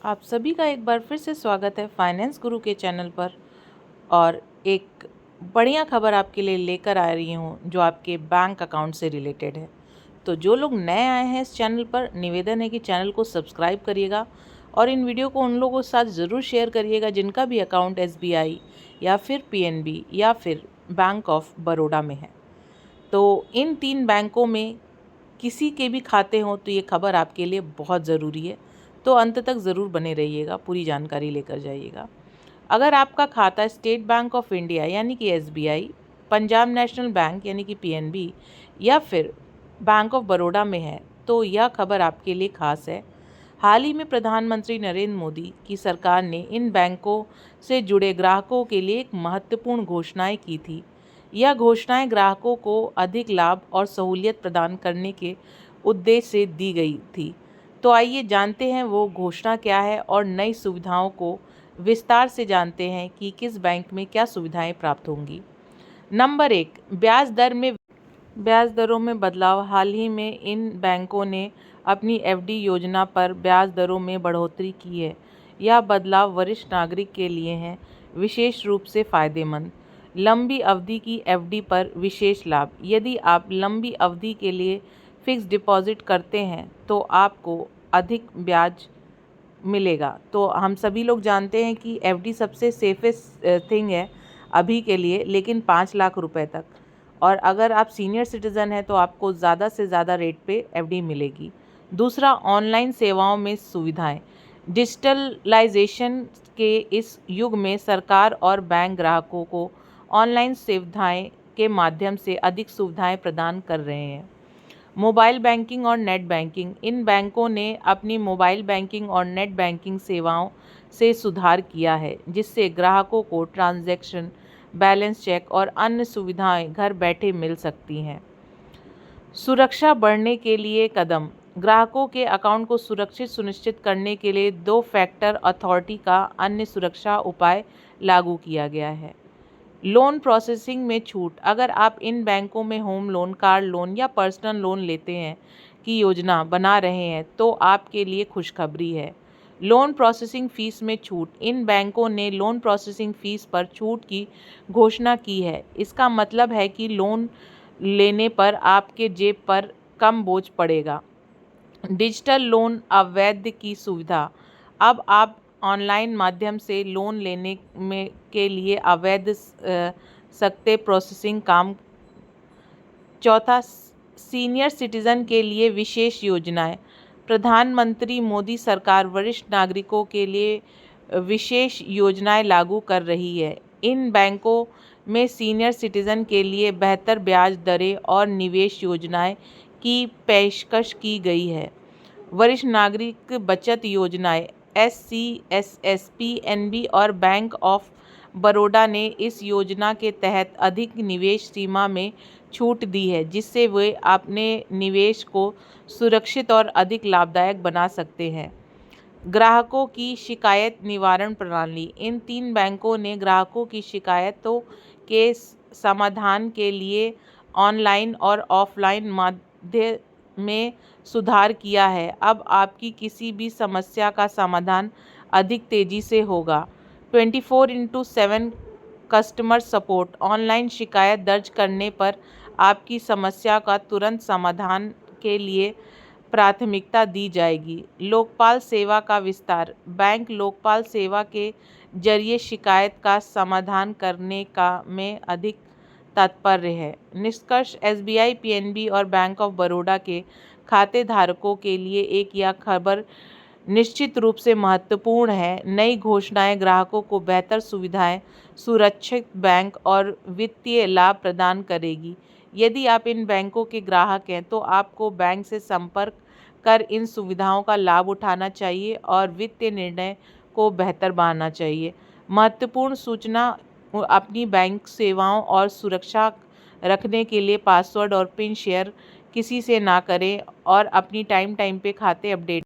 आप सभी का एक बार फिर से स्वागत है फाइनेंस गुरु के चैनल पर। और एक बढ़िया खबर आपके लिए लेकर आ रही हूँ जो आपके बैंक अकाउंट से रिलेटेड है। तो जो लोग नए आए हैं इस चैनल पर, निवेदन है कि चैनल को सब्सक्राइब करिएगा और इन वीडियो को उन लोगों के साथ ज़रूर शेयर करिएगा जिनका भी अकाउंट SBI या फिर PNB या फिर बैंक ऑफ बड़ौदा में है। तो इन 3 बैंकों में किसी के भी खाते हों तो ये खबर आपके लिए बहुत ज़रूरी है। तो अंत तक ज़रूर बने रहिएगा, पूरी जानकारी लेकर जाइएगा। अगर आपका खाता स्टेट बैंक ऑफ इंडिया यानी कि SBI, पंजाब नेशनल बैंक यानी कि PNB या फिर बैंक ऑफ बड़ौदा में है तो यह खबर आपके लिए खास है। हाल ही में प्रधानमंत्री नरेंद्र मोदी की सरकार ने इन बैंकों से जुड़े ग्राहकों के लिए एक महत्वपूर्ण घोषणाएं की थी। यह घोषणाएं ग्राहकों को अधिक लाभ और सहूलियत प्रदान करने के उद्देश्य से दी गई थी। तो आइए जानते हैं वो घोषणा क्या है और नई सुविधाओं को विस्तार से जानते हैं कि किस बैंक में क्या सुविधाएं प्राप्त होंगी। नंबर 1, ब्याज दरों में बदलाव। हाल ही में इन बैंकों ने अपनी FD योजना पर ब्याज दरों में बढ़ोतरी की है। यह बदलाव वरिष्ठ नागरिक के लिए हैं, विशेष रूप से फ़ायदेमंद। लंबी अवधि की FD पर विशेष लाभ। यदि आप लंबी अवधि के लिए फिक्स डिपॉजिट करते हैं तो आपको अधिक ब्याज मिलेगा। तो हम सभी लोग जानते हैं कि FD सबसे सेफेस्ट थिंग है अभी के लिए, लेकिन 5 लाख रुपए तक। और अगर आप सीनियर सिटीज़न हैं तो आपको ज़्यादा से ज़्यादा रेट पे FD मिलेगी। दूसरा, ऑनलाइन सेवाओं में सुविधाएं। डिजिटलाइजेशन के इस युग में सरकार और बैंक ग्राहकों को ऑनलाइन सुविधाएं के माध्यम से अधिक सुविधाएं प्रदान कर रहे हैं। मोबाइल बैंकिंग और नेट बैंकिंग। इन बैंकों ने अपनी मोबाइल बैंकिंग और नेट बैंकिंग सेवाओं से सुधार किया है, जिससे ग्राहकों को ट्रांजैक्शन, बैलेंस चेक और अन्य सुविधाएं घर बैठे मिल सकती हैं। सुरक्षा बढ़ने के लिए कदम। ग्राहकों के अकाउंट को सुरक्षित सुनिश्चित करने के लिए 2 फैक्टर अथॉरिटी का अन्य सुरक्षा उपाय लागू किया गया है। लोन प्रोसेसिंग में छूट। अगर आप इन बैंकों में होम लोन, कार लोन या पर्सनल लोन लेते हैं की योजना बना रहे हैं तो आपके लिए खुशखबरी है। लोन प्रोसेसिंग फ़ीस में छूट। इन बैंकों ने लोन प्रोसेसिंग फ़ीस पर छूट की घोषणा की है। इसका मतलब है कि लोन लेने पर आपके जेब पर कम बोझ पड़ेगा। डिजिटल लोन अवैध की सुविधा। अब आप ऑनलाइन माध्यम से लोन लेने में के लिए अवैध सकते प्रोसेसिंग काम। चौथा, सीनियर सिटीज़न के लिए विशेष योजनाएं। प्रधानमंत्री मोदी सरकार वरिष्ठ नागरिकों के लिए विशेष योजनाएं लागू कर रही है। इन बैंकों में सीनियर सिटीज़न के लिए बेहतर ब्याज दरें और निवेश योजनाएं की पेशकश की गई है। वरिष्ठ नागरिक बचत योजनाएं। SC, PNB और बैंक ऑफ बड़ौदा ने इस योजना के तहत अधिक निवेश सीमा में छूट दी है, जिससे वे अपने निवेश को सुरक्षित और अधिक लाभदायक बना सकते हैं। ग्राहकों की शिकायत निवारण प्रणाली। इन 3 बैंकों ने ग्राहकों की शिकायतों के समाधान के लिए ऑनलाइन और ऑफलाइन माध्यम में सुधार किया है। अब आपकी किसी भी समस्या का समाधान अधिक तेज़ी से होगा। 24/7 कस्टमर सपोर्ट। ऑनलाइन शिकायत दर्ज करने पर आपकी समस्या का तुरंत समाधान के लिए प्राथमिकता दी जाएगी। लोकपाल सेवा का विस्तार। बैंक लोकपाल सेवा के जरिए शिकायत का समाधान करने का में अधिक तात्पर्य है। निष्कर्ष, SBI, PNB और बैंक ऑफ बड़ौदा के खाते धारकों के लिए यह खबर निश्चित रूप से महत्वपूर्ण है। नई घोषणाएं ग्राहकों को बेहतर सुविधाएं, सुरक्षित बैंक और वित्तीय लाभ प्रदान करेगी। यदि आप इन बैंकों के ग्राहक हैं तो आपको बैंक से संपर्क कर इन सुविधाओं का लाभ उठाना चाहिए और वित्तीय निर्णय को बेहतर बनाना चाहिए। महत्वपूर्ण सूचना। अपनी बैंक सेवाओं और सुरक्षा रखने के लिए पासवर्ड और पिन शेयर किसी से ना करें और अपनी टाइम पे खाते अपडेट